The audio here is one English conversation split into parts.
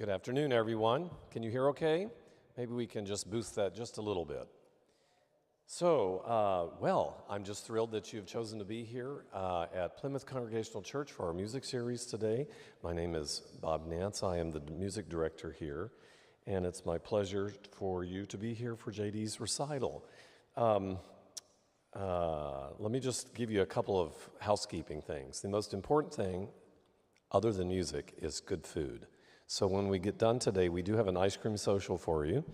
Good afternoon, everyone. Can you hear okay? Maybe we can just boost that just a little bit. So, I'm just thrilled that you've chosen to be here at Plymouth Congregational Church for our music series today. My name is Bob Nance. I am the music director here, and it's my pleasure for you to be here for JD's recital. Let me just give you a couple of housekeeping things. The most important thing, other than music, is good food. So when we get done today, we do have an ice cream social for you,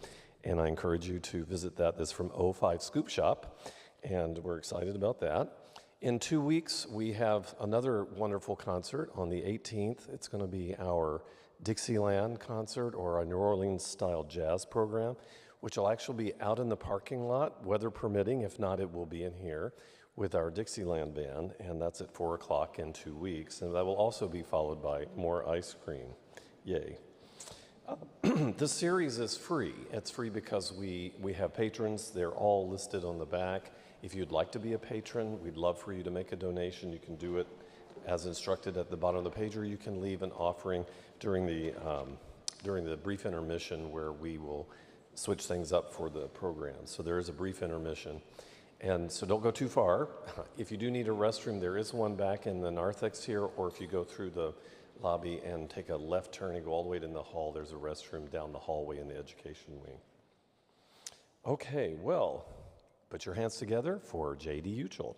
and I encourage you to visit that. That's from 05 Scoop Shop, and we're excited about that. In 2 weeks, we have another wonderful concert on the 18th. It's going to be our Dixieland concert, or a New Orleans-style jazz program, which will actually be out in the parking lot, weather permitting. If not, it will be in here with our Dixieland band, and that's at 4 o'clock in 2 weeks. And that will also be followed by more ice cream. Yay. This series is free. It's free because we have patrons. They're all listed on the back. If you'd like to be a patron, we'd love for you to make a donation. You can do it as instructed at the bottom of the page, or you can leave an offering during the brief intermission where we will switch things up for the program. So there is a brief intermission. And so don't go too far. If you do need a restroom, there is one back in the narthex here, or if you go through the lobby and take a left turn and go all the way to the hall, there's a restroom down the hallway in the education wing. Okay, well, put your hands together for J.D. Uchal.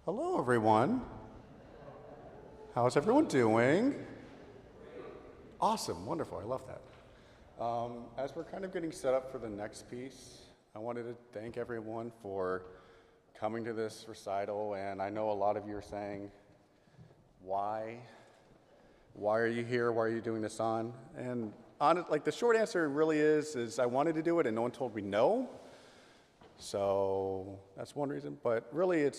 Hello, everyone. How's everyone doing? Awesome, wonderful, I love that. As we're kind of getting set up for the next piece, I wanted to thank everyone for coming to this recital, and I know a lot of you are saying, why? Why are you here? Why are you doing this on? And the short answer really is I wanted to do it and no one told me no. So that's one reason, but really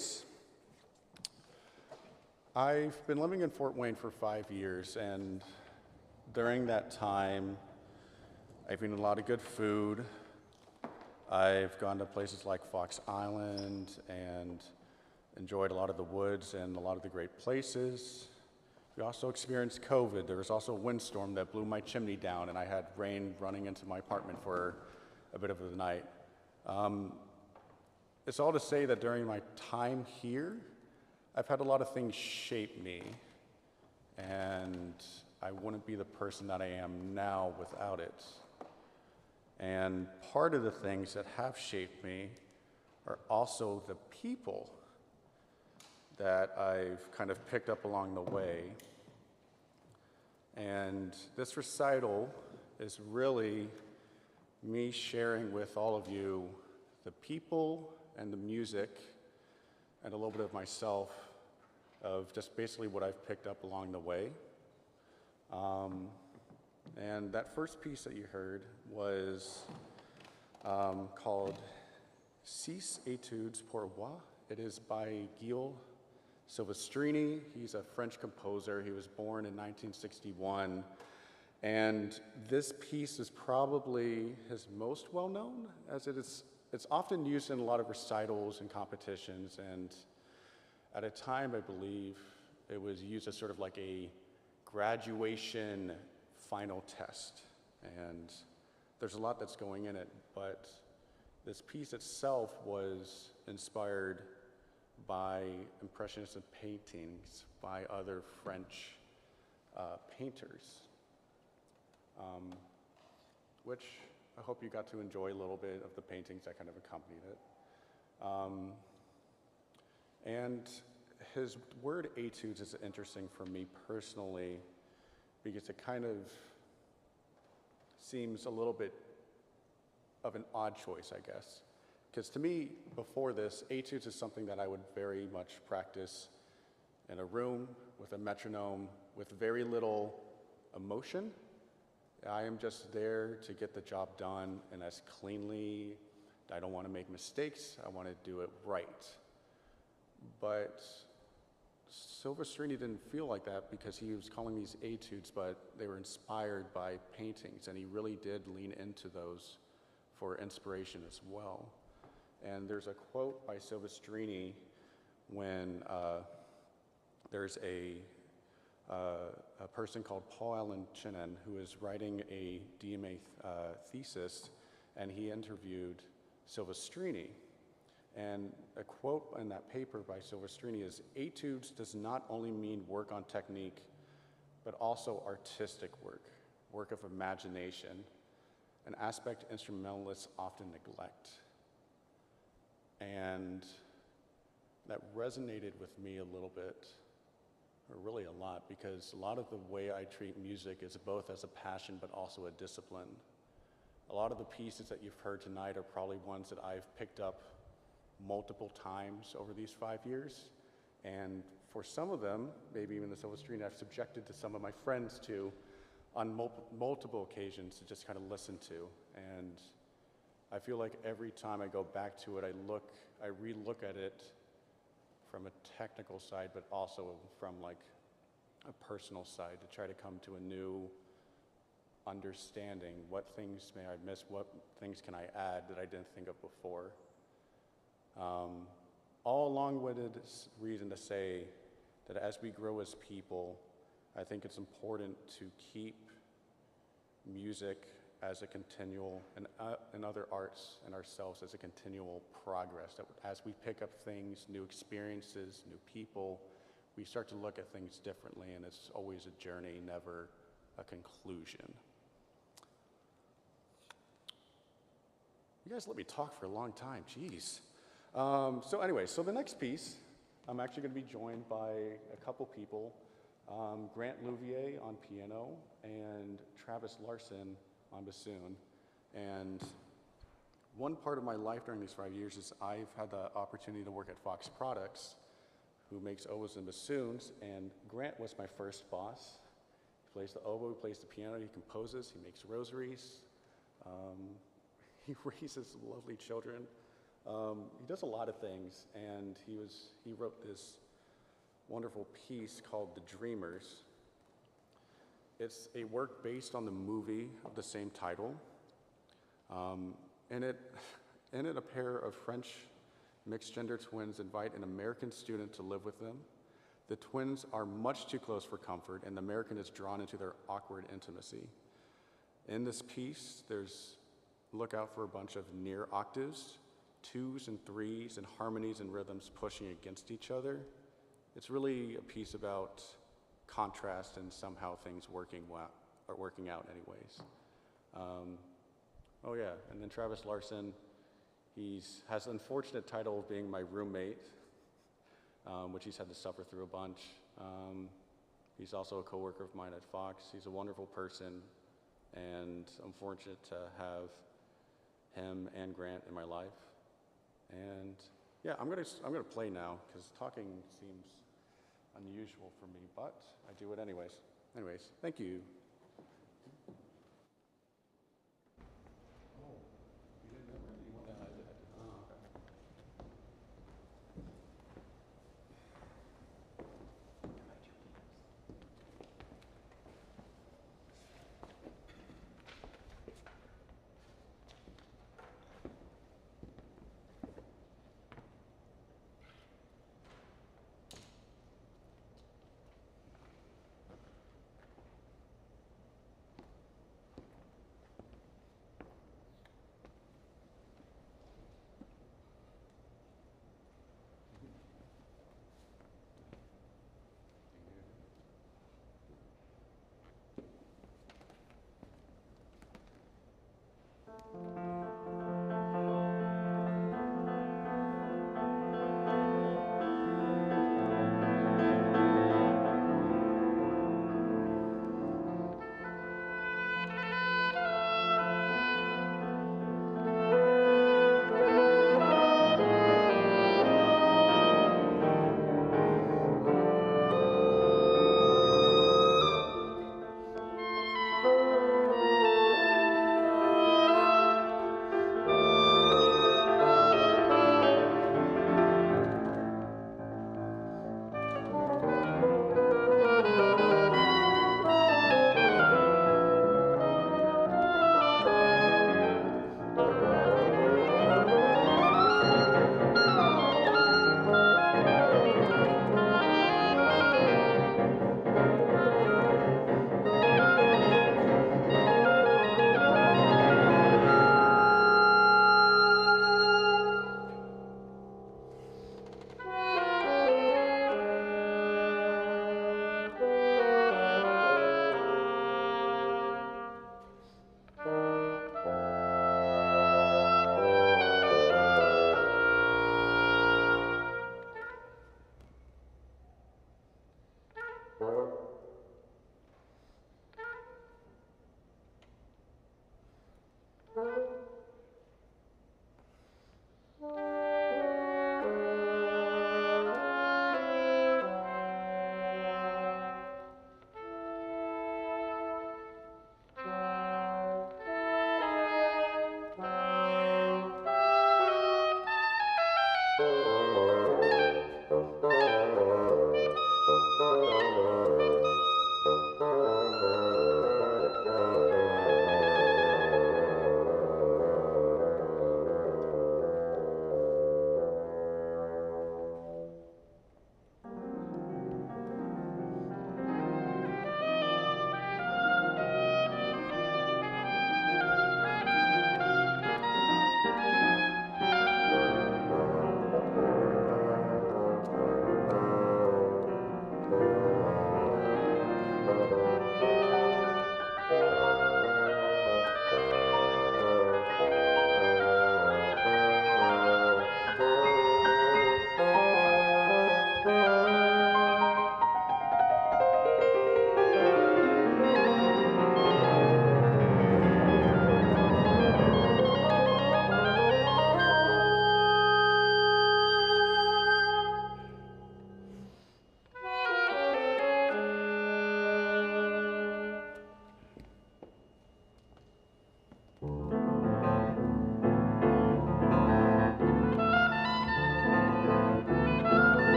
I've been living in Fort Wayne for 5 years, and during that time, I've eaten a lot of good food. I've gone to places like Fox Island and enjoyed a lot of the woods and a lot of the great places. We also experienced COVID. There was also a windstorm that blew my chimney down, and I had rain running into my apartment for a bit of the night. It's all to say that during my time here, I've had a lot of things shape me, and I wouldn't be the person that I am now without it. And part of the things that have shaped me are also the people that I've kind of picked up along the way. And this recital is really me sharing with all of you the people and the music and a little bit of myself, of just basically what I've picked up along the way. And that first piece that you heard was called Six Etudes pour Voix. It is by Gil Silvestrini. He's a French composer. He was born in 1961. And this piece is probably his most well-known, as it's often used in a lot of recitals and competitions, and at a time, I believe, it was used as sort of like a graduation final test. And there's a lot that's going in it, but this piece itself was inspired by Impressionist paintings by other French painters, which I hope you got to enjoy a little bit of the paintings that kind of accompanied it. And his word etudes is interesting for me personally, because it kind of seems a little bit of an odd choice, I guess. Because to me, before this, etudes is something that I would very much practice in a room with a metronome with very little emotion. I am just there to get the job done and as cleanly. I don't want to make mistakes. I want to do it right. But Silvestrini didn't feel like that, because he was calling these etudes, but they were inspired by paintings, and he really did lean into those for inspiration as well. And there's a quote by Silvestrini when there's a person called Paul Allen Chinen who is writing a DMA thesis, and he interviewed Silvestrini. And a quote in that paper by Silvestrini is, "Etudes does not only mean work on technique, but also artistic work, work of imagination, an aspect instrumentalists often neglect." And that resonated with me a little bit, or really a lot, because a lot of the way I treat music is both as a passion but also a discipline. A lot of the pieces that you've heard tonight are probably ones that I've picked up multiple times over these 5 years, and for some of them, maybe even the Silvestrini, I've subjected to some of my friends to on multiple occasions to just kind of listen to. And I feel like every time I go back to it, I re-look at it from a technical side, but also from like a personal side, to try to come to a new understanding. What things may I miss? What things can I add that I didn't think of before? All long-winded reason to say that as we grow as people, I think it's important to keep music as a continual, and other arts and ourselves as a continual progress. That as we pick up things, new experiences, new people, we start to look at things differently, and it's always a journey, never a conclusion. You guys let me talk for a long time, jeez. So anyway, so the next piece I'm actually going to be joined by a couple people, Grant Louvier on piano and Travis Larson on bassoon. And one part of my life during these 5 years is I've had the opportunity to work at Fox Products, who makes oboes and bassoons, and Grant was my first boss. He plays the oboe, he plays the piano, he composes, he makes rosaries, he raises lovely children. He does a lot of things, and he wrote this wonderful piece called The Dreamers. It's a work based on the movie of the same title. In it, a pair of French mixed-gender twins invite an American student to live with them. The twins are much too close for comfort, and the American is drawn into their awkward intimacy. In this piece, look out for a bunch of near octaves, twos and threes, and harmonies and rhythms pushing against each other. It's really a piece about contrast and somehow things working out anyways. Oh yeah, and then Travis Larson, has the unfortunate title of being my roommate, which he's had to suffer through a bunch. He's also a coworker of mine at Fox. He's a wonderful person, and I'm fortunate to have him and Grant in my life. And yeah, I'm gonna play now because talking seems unusual for me, but I do it anyways. Anyways, thank you.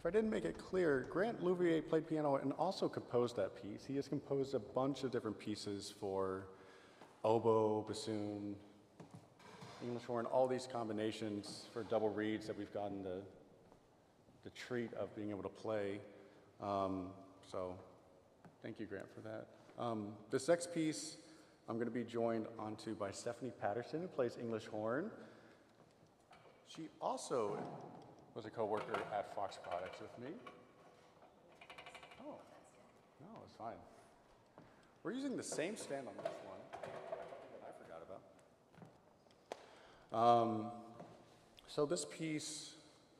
if I didn't make it clear, Grant Louvier played piano and also composed that piece. He has composed a bunch of different pieces for oboe, bassoon, English horn, all these combinations for double reeds that we've gotten the treat of being able to play. So thank you, Grant, for that. This next piece I'm going to be joined onto by Stephanie Patterson, who plays English horn. She also was a co-worker at Fox Products with me. Oh, no, it's fine. We're using the same stand on this one that I forgot about. So this piece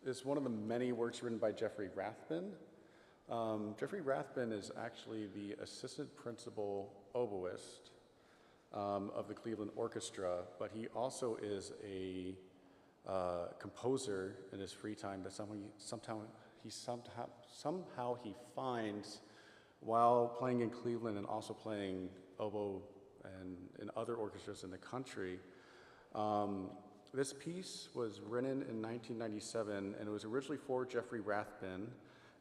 is one of the many works written by Jeffrey Rathbun. Jeffrey Rathbun is actually the assistant principal oboist of the Cleveland Orchestra, but he also is a composer in his free time that somehow he finds while playing in Cleveland and also playing oboe and in other orchestras in the country. This piece was written in 1997, and it was originally for Jeffrey Rathbun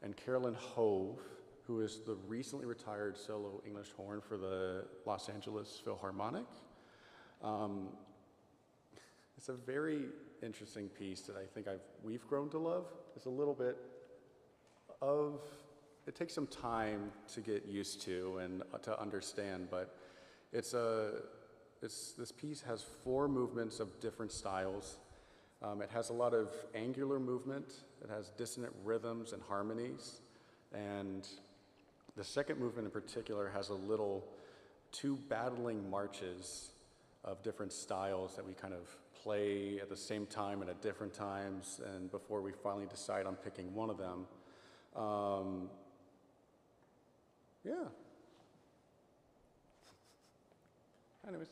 and Carolyn Hove, who is the recently retired solo English horn for the Los Angeles Philharmonic. It's a very interesting piece that I think we've grown to love. It's a little bit of, it takes some time to get used to and to understand, but this piece has 4 movements of different styles. It has a lot of angular movement, it has dissonant rhythms and harmonies, and the second movement in particular has 2 battling marches of different styles that we kind of play at the same time and at different times, and before we finally decide on picking one of them. Yeah. Anyways.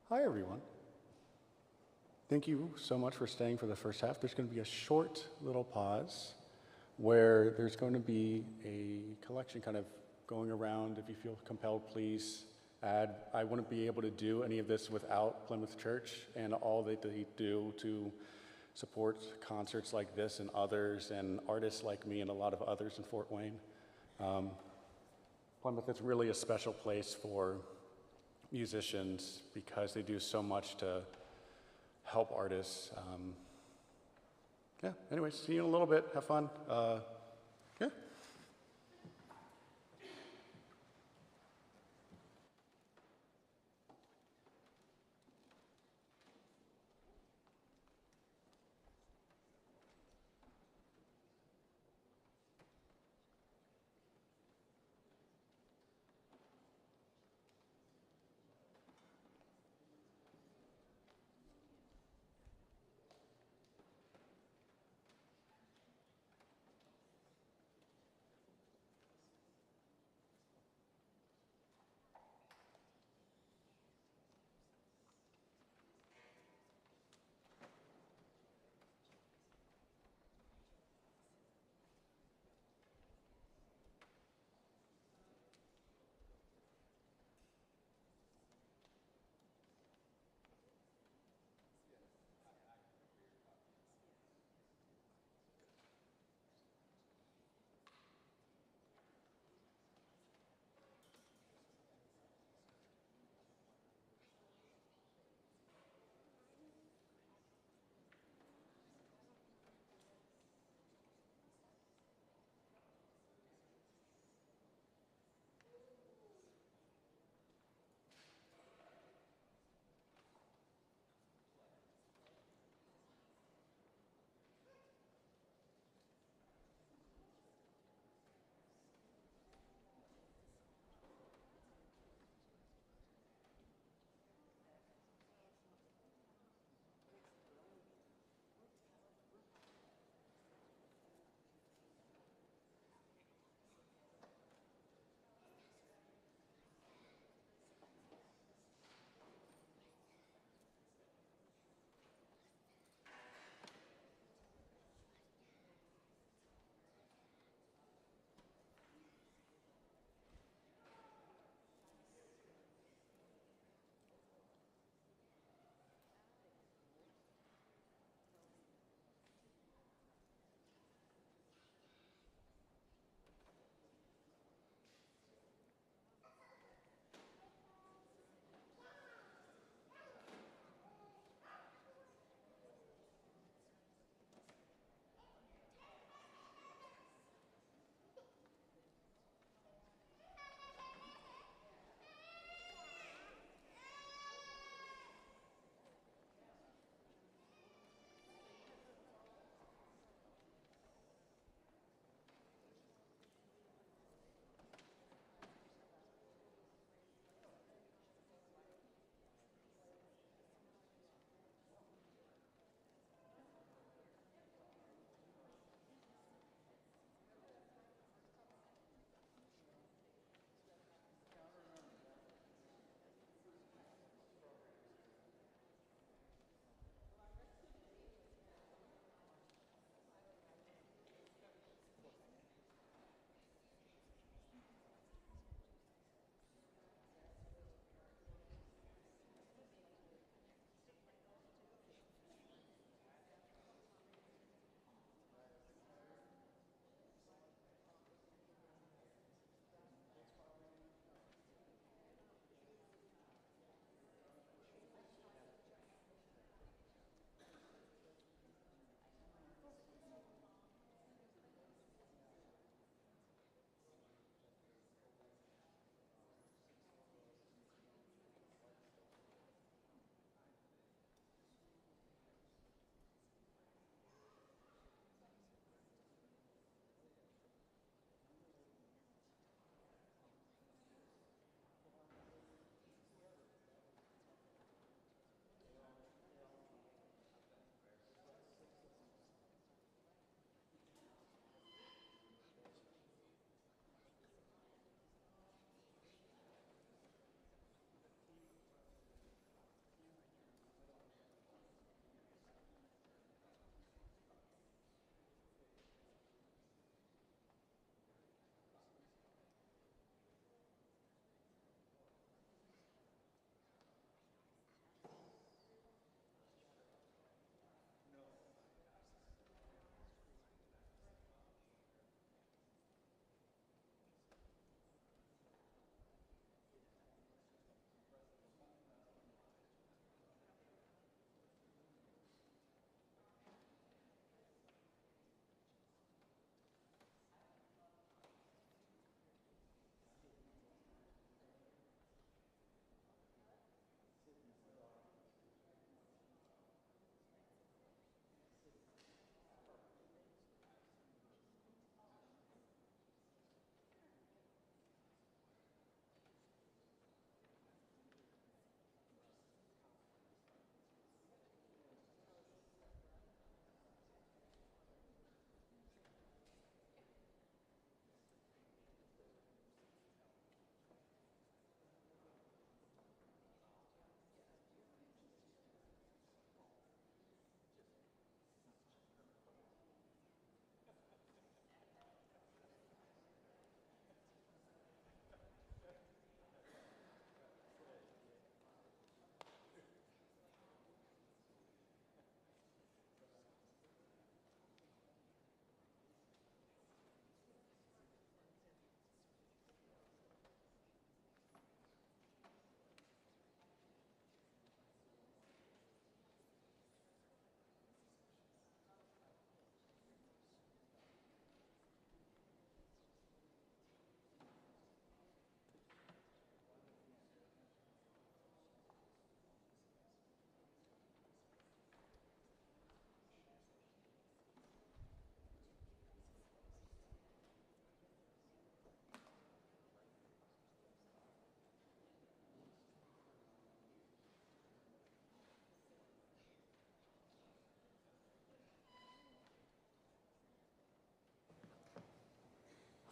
Hi, everyone. Thank you so much for staying for the first half. There's going to be a short little pause where there's going to be a collection kind of going around. If you feel compelled, please add. I wouldn't be able to do any of this without Plymouth Church and all that they do to support concerts like this and others and artists like me and a lot of others in Fort Wayne. Plymouth is really a special place for musicians because they do so much to help artists. Yeah, anyways, see you in a little bit. Have fun. Yeah.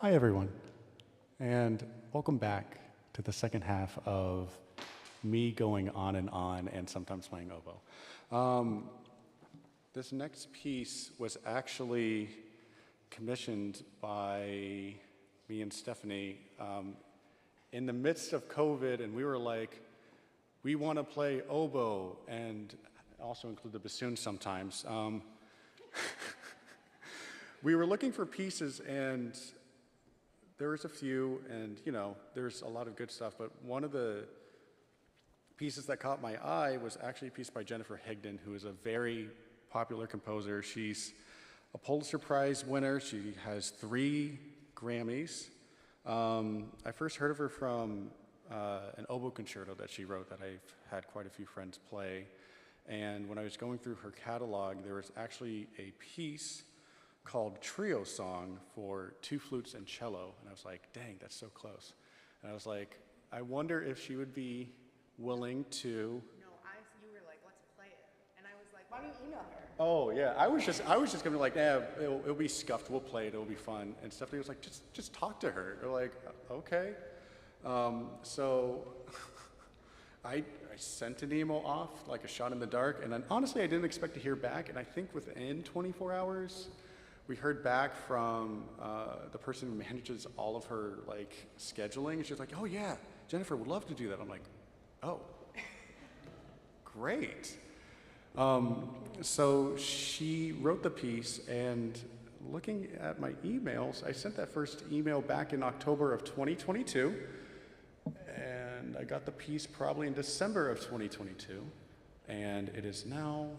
Hi, everyone, and welcome back to the second half of me going on and sometimes playing oboe. This next piece was actually commissioned by me and Stephanie in the midst of COVID, and we were like, we want to play oboe, and also include the bassoon sometimes. We were looking for pieces, and there was a few, and there's a lot of good stuff, but one of the pieces that caught my eye was actually a piece by Jennifer Higdon, who is a very popular composer. She's a Pulitzer Prize winner. She has 3 Grammys. I first heard of her from an oboe concerto that she wrote that I've had quite a few friends play. And when I was going through her catalog, there was actually a piece called Trio Song for 2 flutes and cello. And I was like, dang, that's so close. And I was like, I wonder if she would be willing to. No, you were like, let's play it. And I was like, why don't you email her? Oh yeah, I was just gonna be like, it'll be scuffed, we'll play it, it'll be fun. And Stephanie was like, just talk to her. We're like, okay. So I sent an email off, like a shot in the dark, and then honestly, I didn't expect to hear back, and I think within 24 hours, we heard back from the person who manages all of her scheduling, and she was like, oh yeah, Jennifer would love to do that. I'm like, oh, great. So she wrote the piece, and looking at my emails, I sent that first email back in October of 2022, and I got the piece probably in December of 2022, and it is now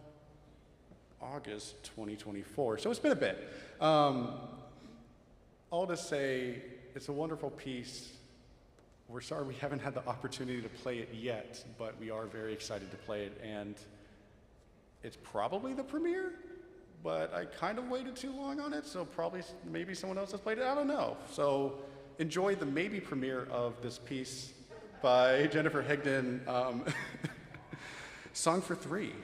August 2024, so it's been a bit. All to say, it's a wonderful piece. We're sorry we haven't had the opportunity to play it yet, but we are very excited to play it, and it's probably the premiere, but I kind of waited too long on it, so maybe someone else has played it, I don't know. So enjoy the maybe premiere of this piece by Jennifer Higdon, Song for 3.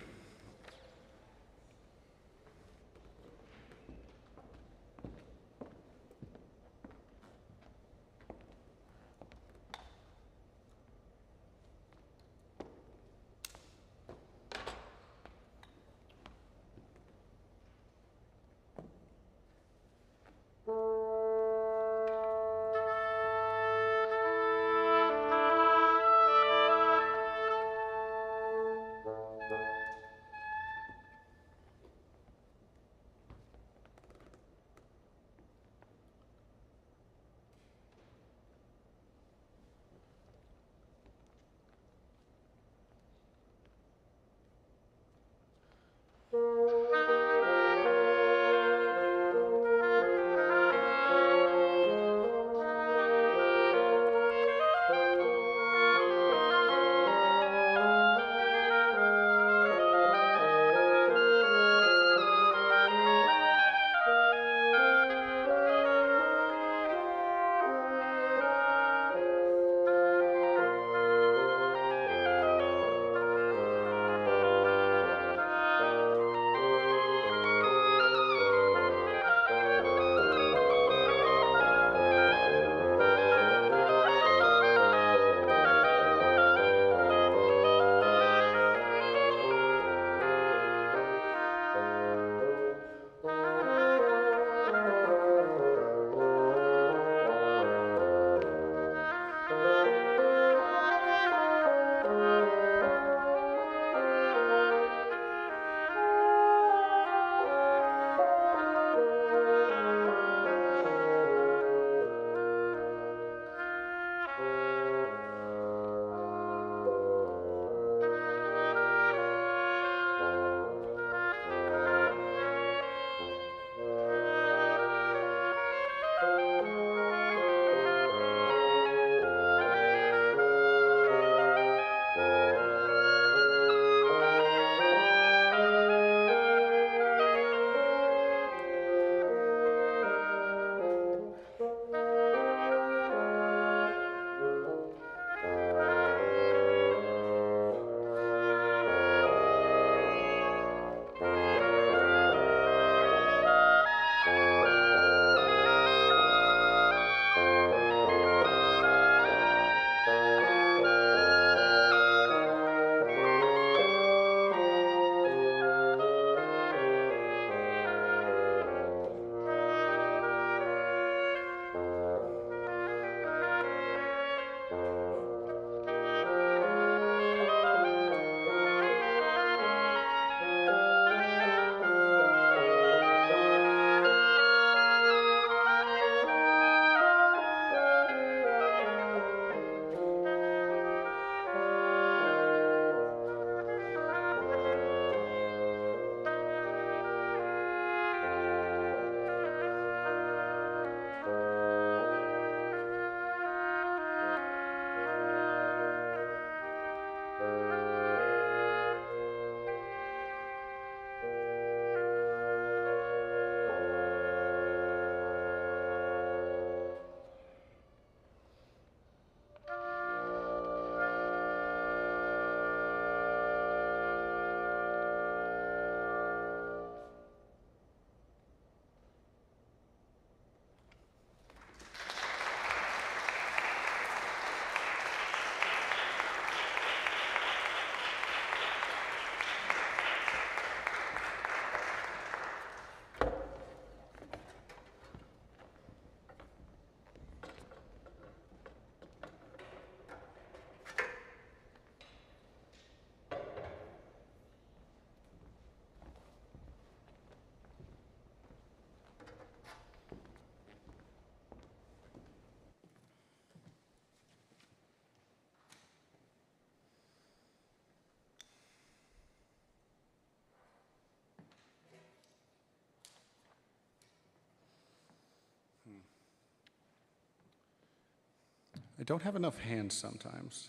I don't have enough hands sometimes.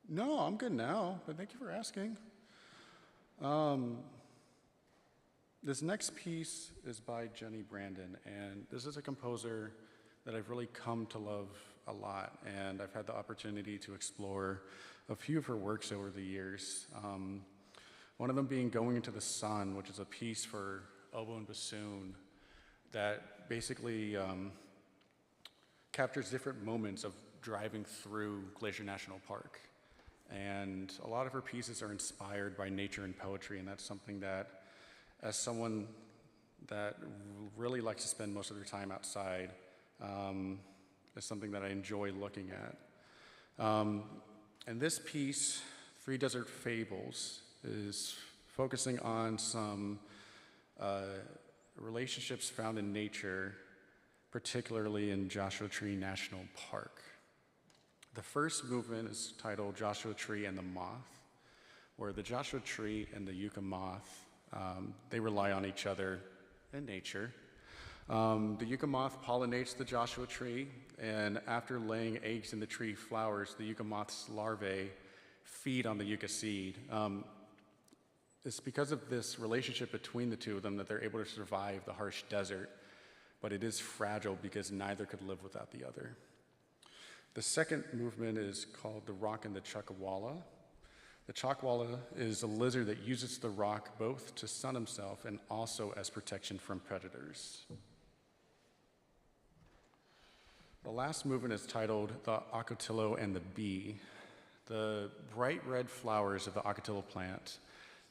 No, I'm good now, but thank you for asking. This next piece is by Jenny Brandon, and this is a composer that I've really come to love a lot, and I've had the opportunity to explore a few of her works over the years. One of them being Going Into the Sun, which is a piece for oboe and bassoon that basically captures different moments of driving through Glacier National Park. And a lot of her pieces are inspired by nature and poetry, and that's something that, as someone that really likes to spend most of their time outside, is something that I enjoy looking at. And this piece, Three Desert Fables, is focusing on some relationships found in nature, particularly in Joshua Tree National Park. The first movement is titled Joshua Tree and the Moth, where the Joshua Tree and the yucca moth, they rely on each other in nature. The yucca moth pollinates the Joshua tree, and after laying eggs in the tree flowers, the yucca moth's larvae feed on the yucca seed. It's because of this relationship between the two of them that they're able to survive the harsh desert, but it is fragile because neither could live without the other. The second movement is called The Rock and the Chuckawalla. The Chuckawalla is a lizard that uses the rock both to sun himself and also as protection from predators. The last movement is titled The Ocotillo and the Bee. The bright red flowers of the ocotillo plant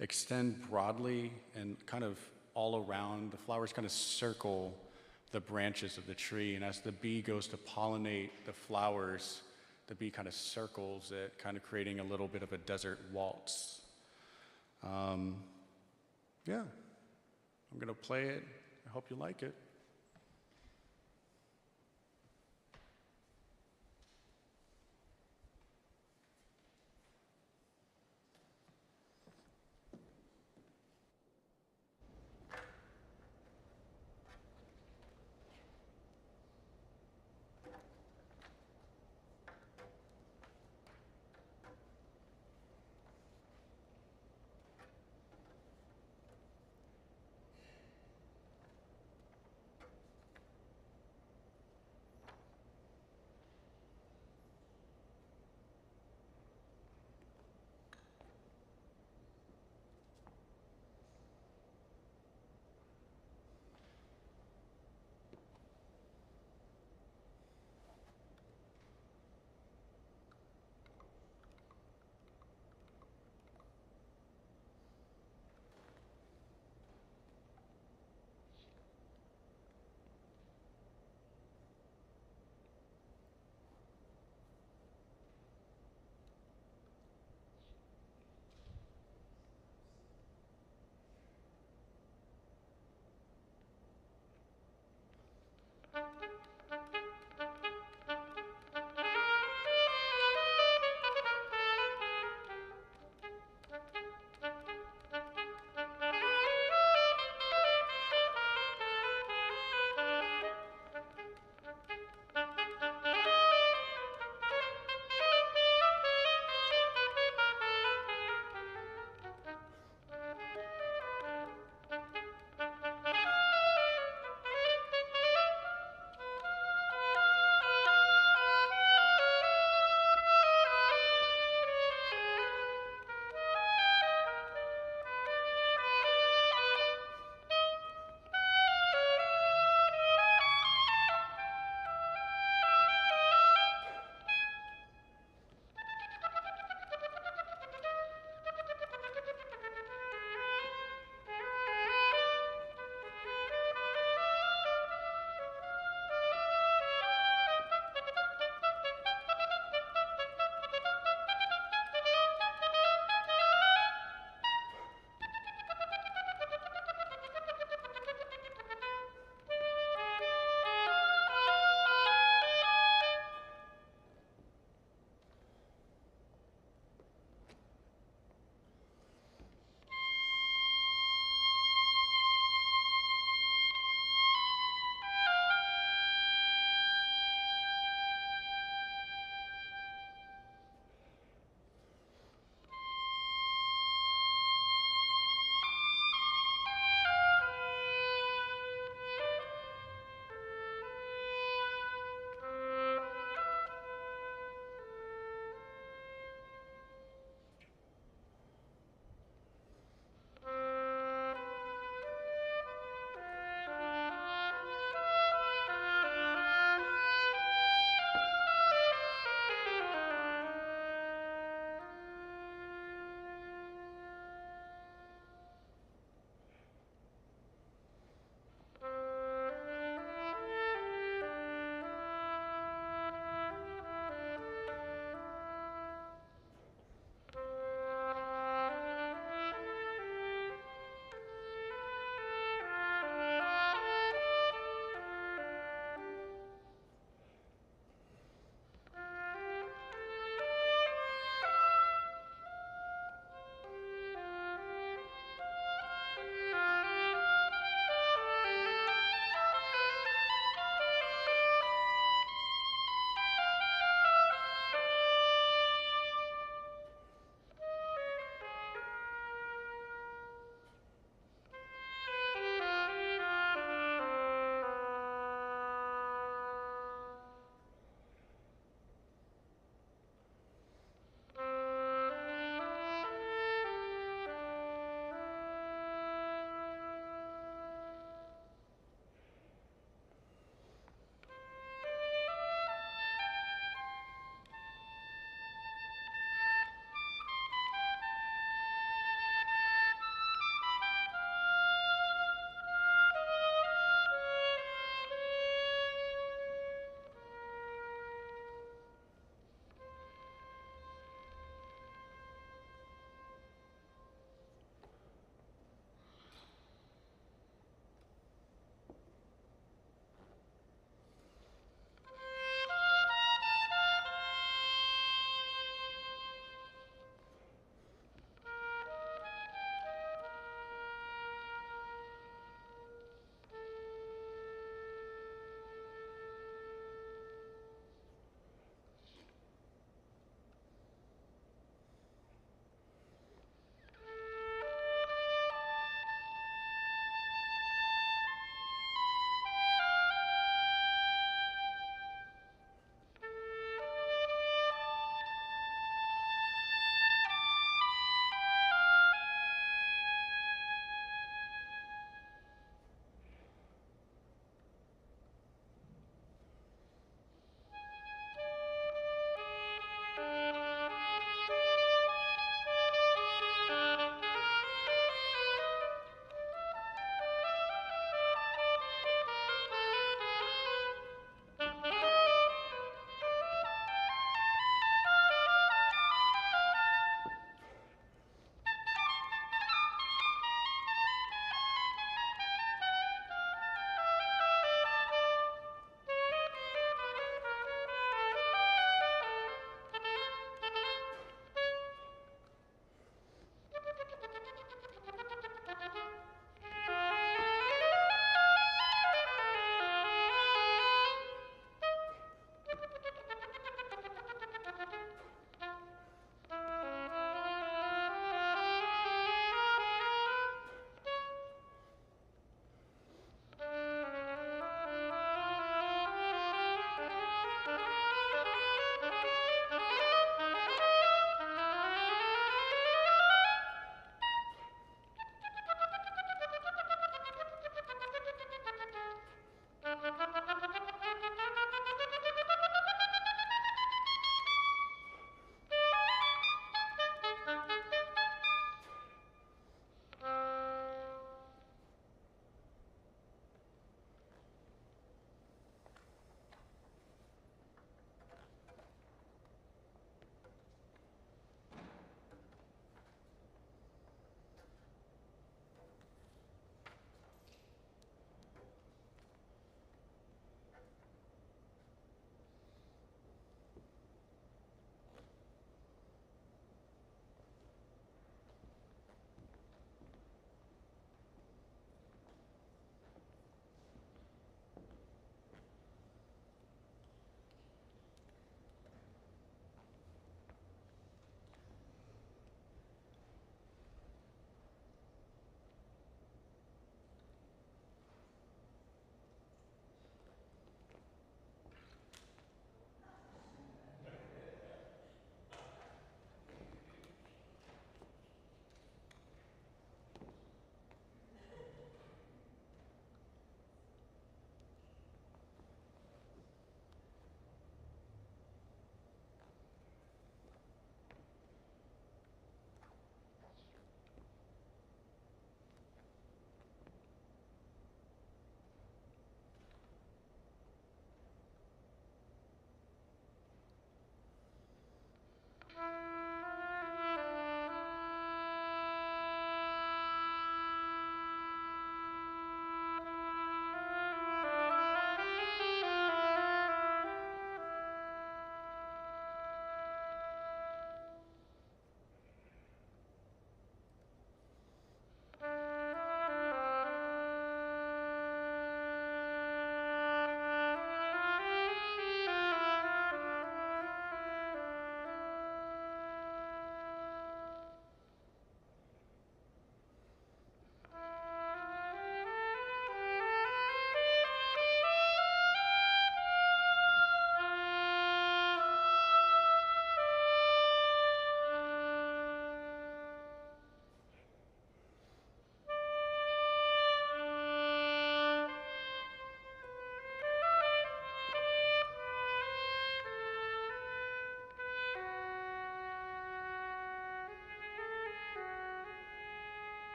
extend broadly and kind of all around. The flowers kind of circle the branches of the tree, and as the bee goes to pollinate the flowers, the bee kind of circles it, kind of creating a little bit of a desert waltz. Yeah, I'm gonna play it. I hope you like it.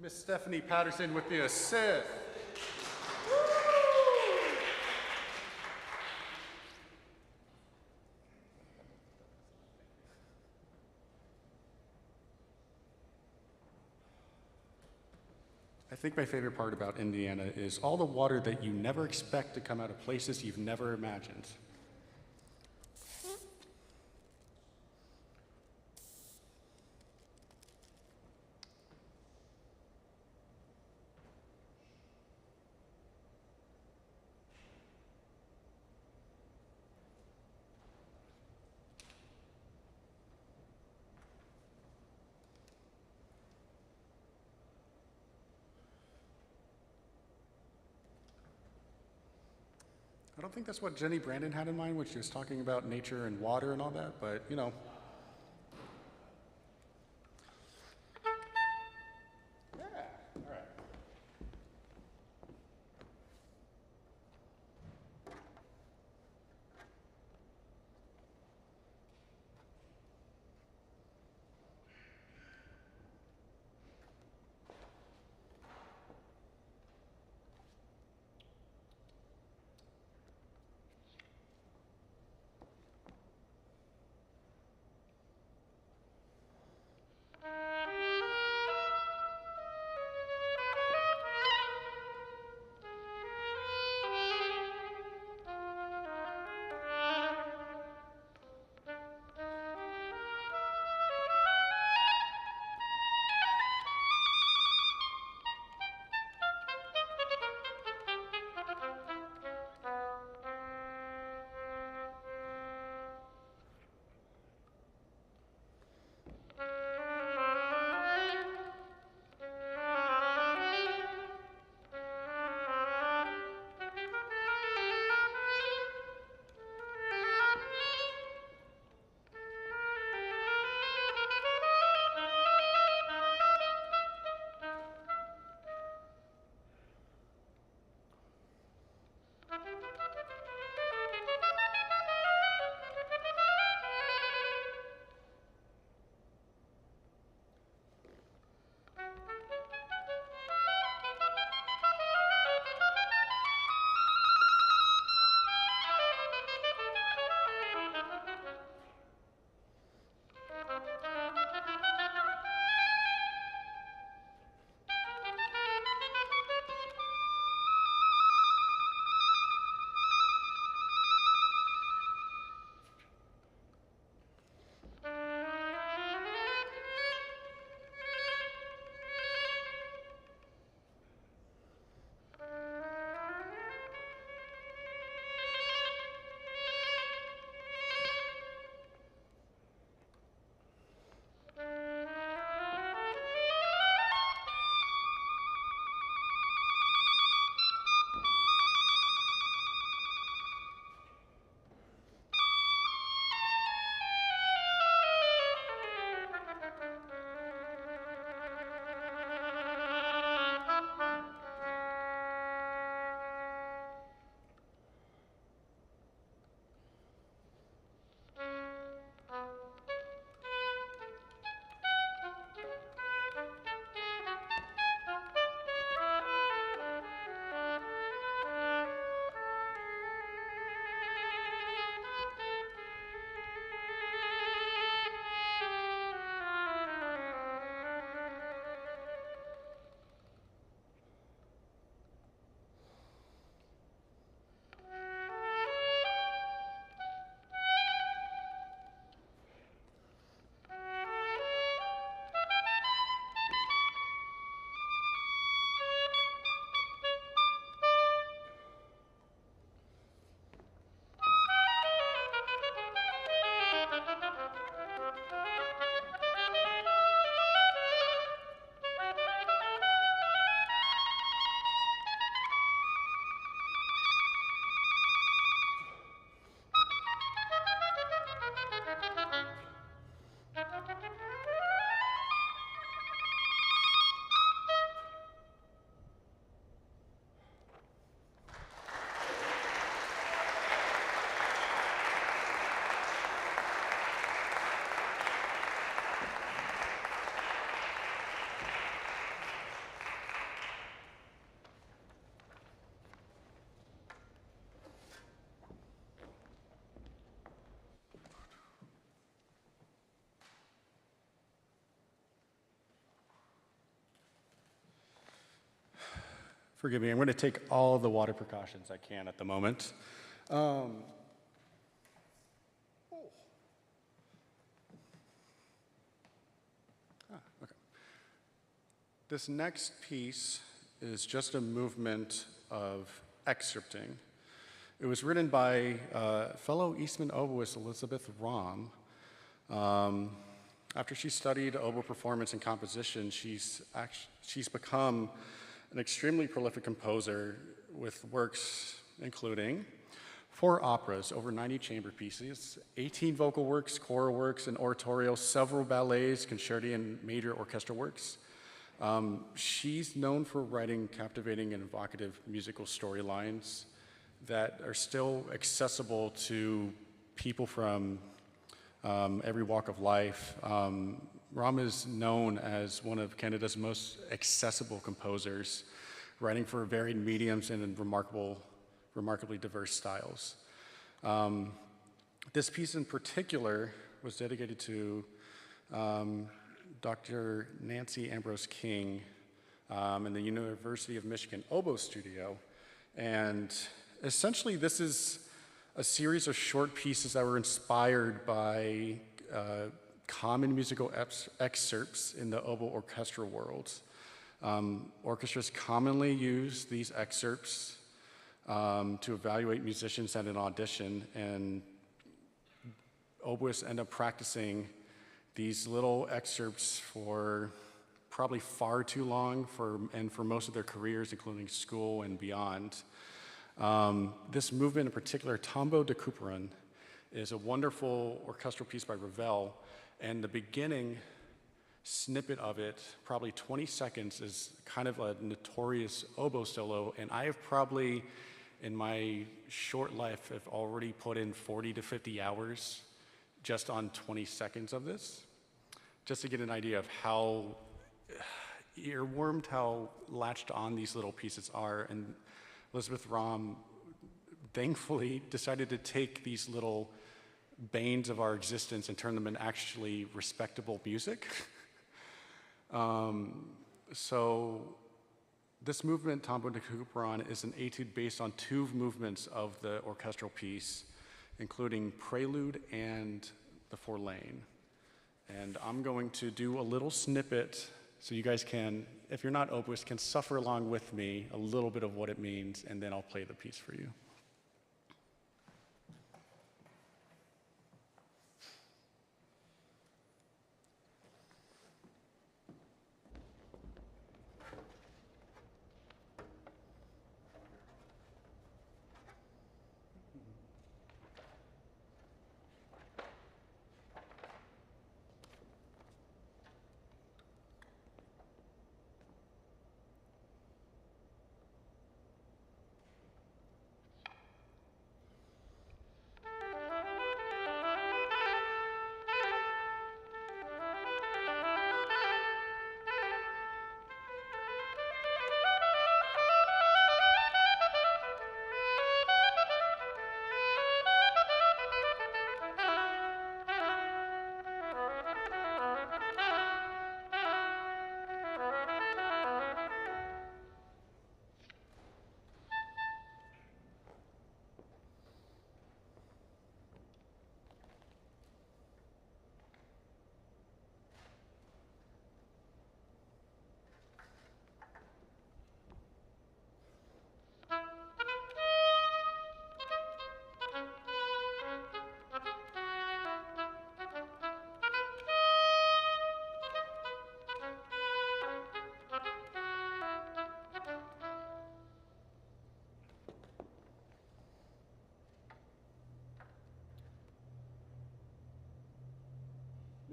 Miss Stephanie Patterson with the assist. I think my favorite part about Indiana is all the water that you never expect to come out of places you've never imagined. I don't think that's what Jenny Brandon had in mind when she was talking about nature and water and all that, but you know. Yeah, all right. Forgive me, I'm going to take all the water precautions I can at the moment. Okay. This next piece is just a movement of excerpting. It was written by fellow Eastman oboist Elizabeth Rahm. After she studied oboe performance and composition, she's become an extremely prolific composer with works including 4 operas, over 90 chamber pieces, 18 vocal works, choral works, and oratorio, several ballets, concerti, and major orchestral works. She's known for writing captivating and evocative musical storylines that are still accessible to people from every walk of life. Rahm is known as one of Canada's most accessible composers, writing for varied mediums and in remarkably diverse styles. This piece in particular was dedicated to Dr. Nancy Ambrose King in the University of Michigan Oboe Studio. And essentially this is a series of short pieces that were inspired by common musical excerpts in the oboe orchestral world. Orchestras commonly use these excerpts to evaluate musicians at an audition, and oboists end up practicing these little excerpts for probably far too long and for most of their careers, including school and beyond. This movement in particular, Tombeau de Couperin, is a wonderful orchestral piece by Ravel, and the beginning snippet of it, probably 20 seconds, is kind of a notorious oboe solo, and I have probably, in my short life, have already put in 40 to 50 hours just on 20 seconds of this, just to get an idea of how earwormed, how latched on these little pieces are. And Elizabeth Rahm thankfully decided to take these little banes of our existence and turn them into actually respectable music. So this movement, Tombeau de Couperin, is an etude based on 2 movements of the orchestral piece, including prelude and the four-lane. And I'm going to do a little snippet so you guys can, if you're not oboist, can suffer along with me a little bit of what it means, and then I'll play the piece for you.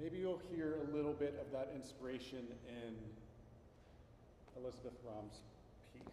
Maybe you'll hear a little bit of that inspiration in Elizabeth Rahm's piece.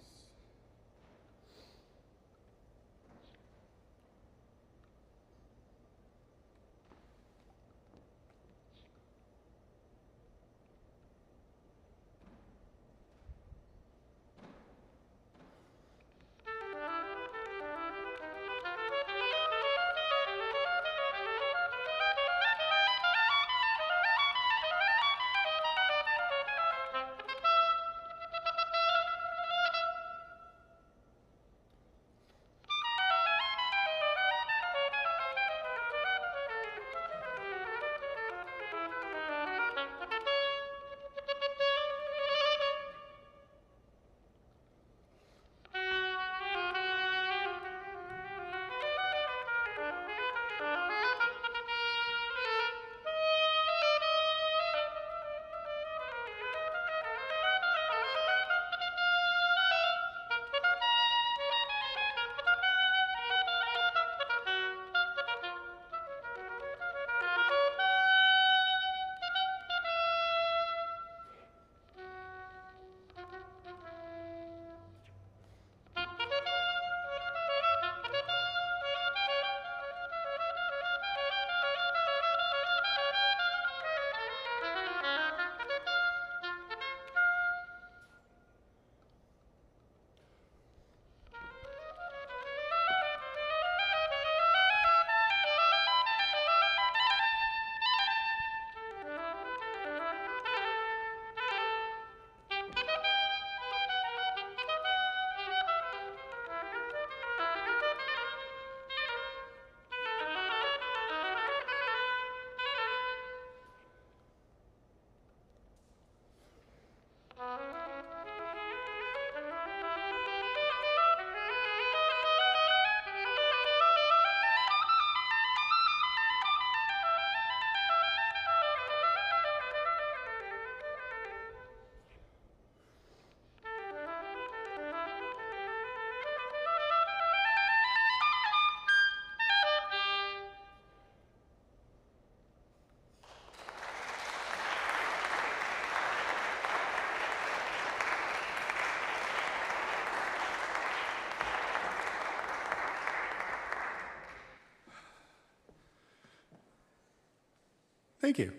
Thank you.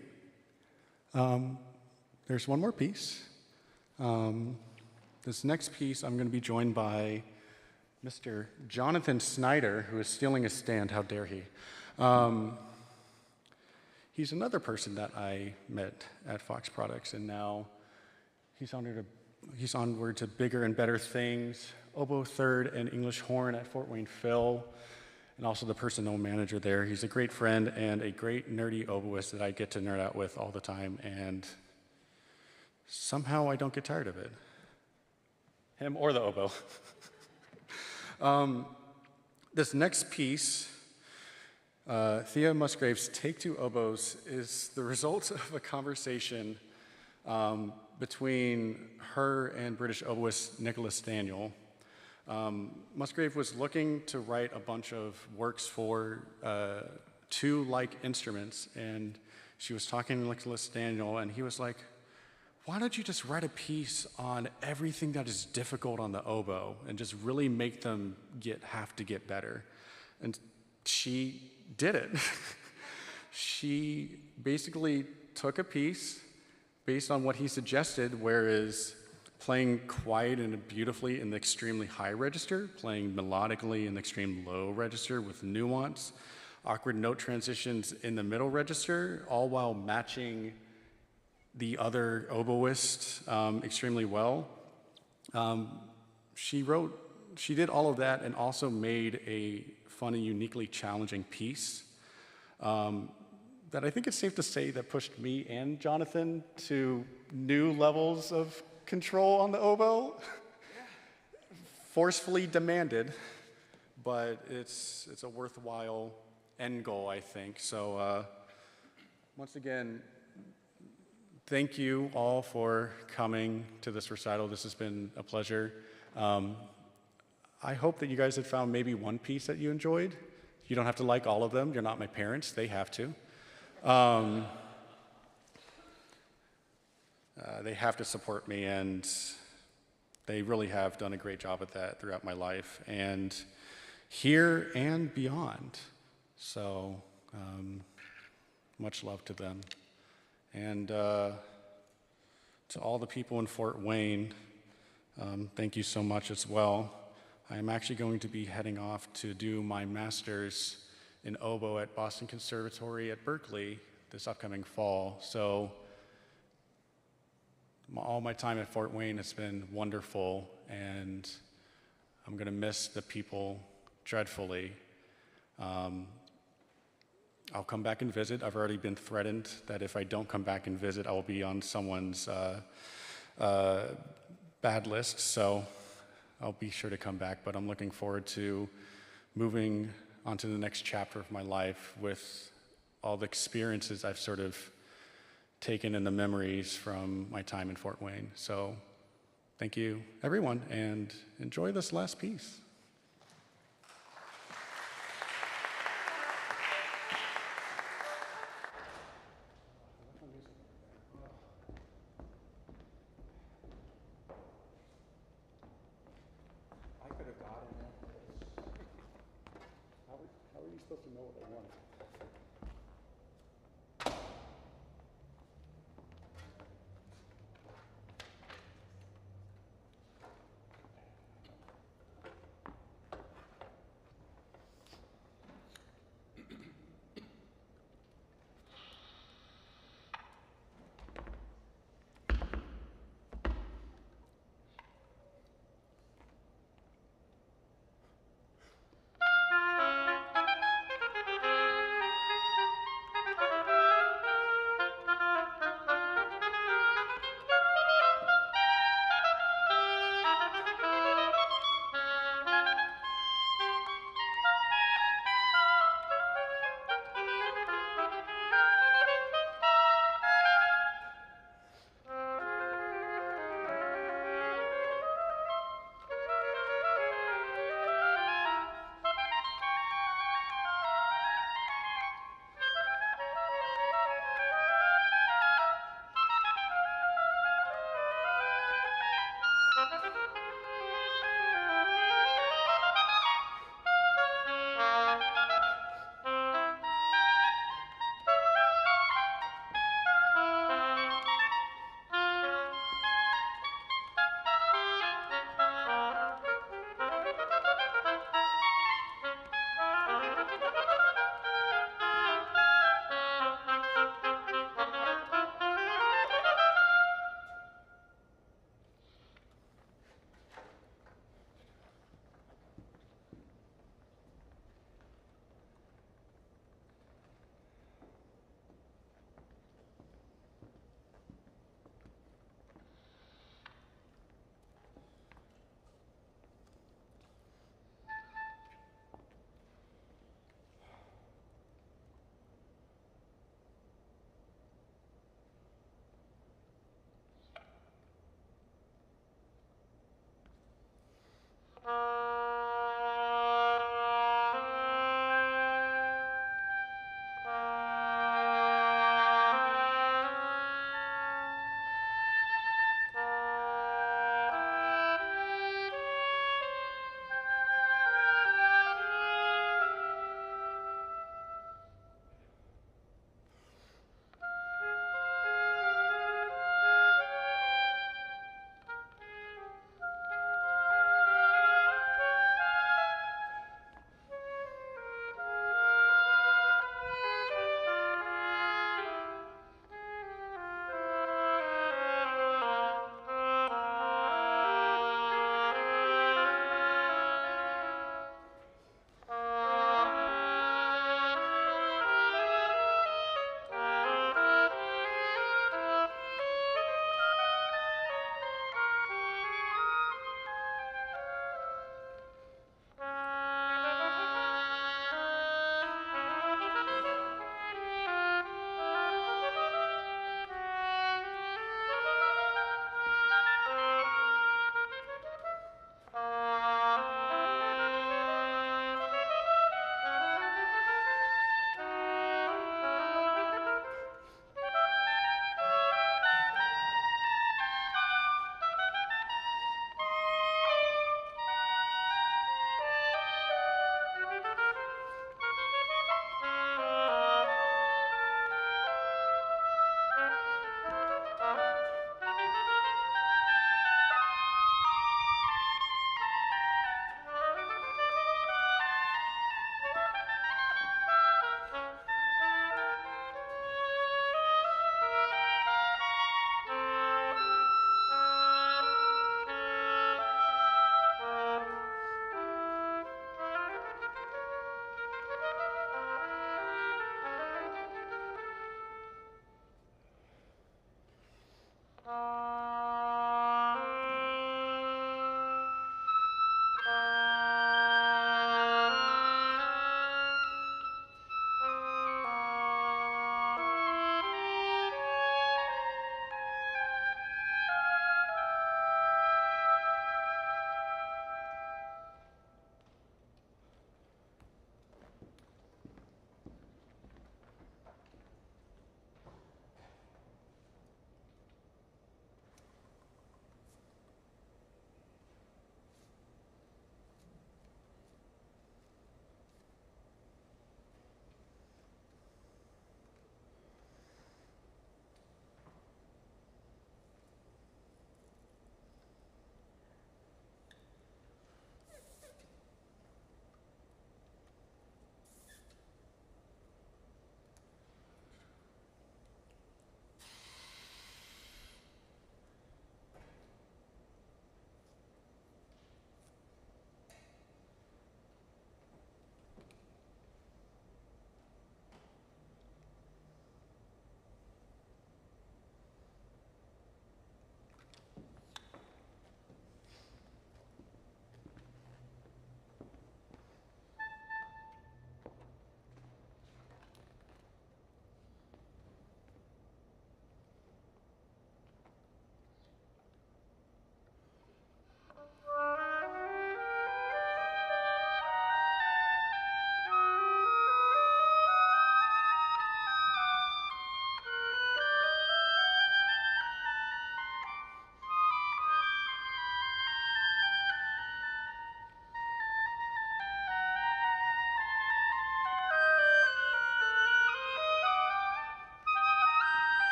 There's one more piece. This next piece, I'm going to be joined by Mr. Jonathan Snyder, who is stealing his stand. How dare he? He's another person that I met at Fox Products, and now he's onward to bigger and better things. Oboe third and English horn at Fort Wayne Phil, and also the personnel manager there. He's a great friend and a great nerdy oboist that I get to nerd out with all the time, and somehow I don't get tired of it. Him or the oboe. This next piece, Thea Musgrave's Take Two Oboes, is the result of a conversation between her and British oboist Nicholas Daniel. Musgrave was looking to write a bunch of works for two like instruments, and she was talking to Nicholas Daniel, and he was like, why don't you just write a piece on everything that is difficult on the oboe and just really make them have to get better? And she did it. She basically took a piece based on what he suggested, whereas playing quiet and beautifully in the extremely high register, playing melodically in the extreme low register with nuance, awkward note transitions in the middle register, all while matching the other oboist extremely well. She did all of that and also made a fun and uniquely challenging piece that I think it's safe to say that pushed me and Jonathan to new levels of control on the oboe. Forcefully demanded, but it's a worthwhile end goal, I think. So once again, thank you all for coming to this recital. This has been a pleasure. I hope that you guys have found maybe one piece that you enjoyed. You don't have to like all of them. You're not my parents. They have to. They have to support me, and they really have done a great job at that throughout my life, and here and beyond. So much love to them. And to all the people in Fort Wayne, thank you so much as well. I'm actually going to be heading off to do my master's in oboe at Boston Conservatory at Berkeley this upcoming fall. So all my time at Fort Wayne has been wonderful, and I'm going to miss the people dreadfully. I'll come back and visit. I've already been threatened that if I don't come back and visit, I will be on someone's bad list, so I'll be sure to come back. But I'm looking forward to moving on to the next chapter of my life with all the experiences I've sort of taken and the memories from my time in Fort Wayne. So thank you, everyone, and enjoy this last piece. I could have gotten it. How are you supposed to know what I want?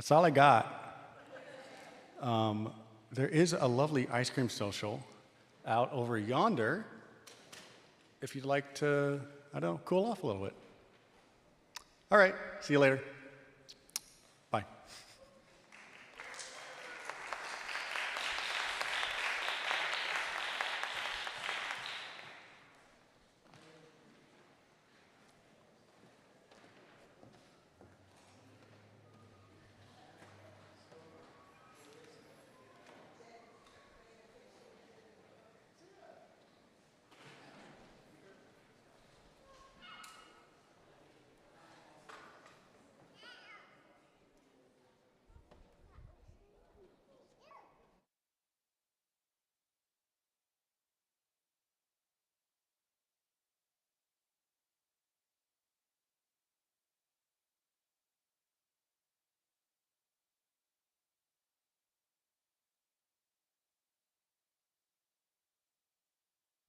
That's all I got. There is a lovely ice cream social out over yonder if you'd like to, I don't know, cool off a little bit. All right, see you later.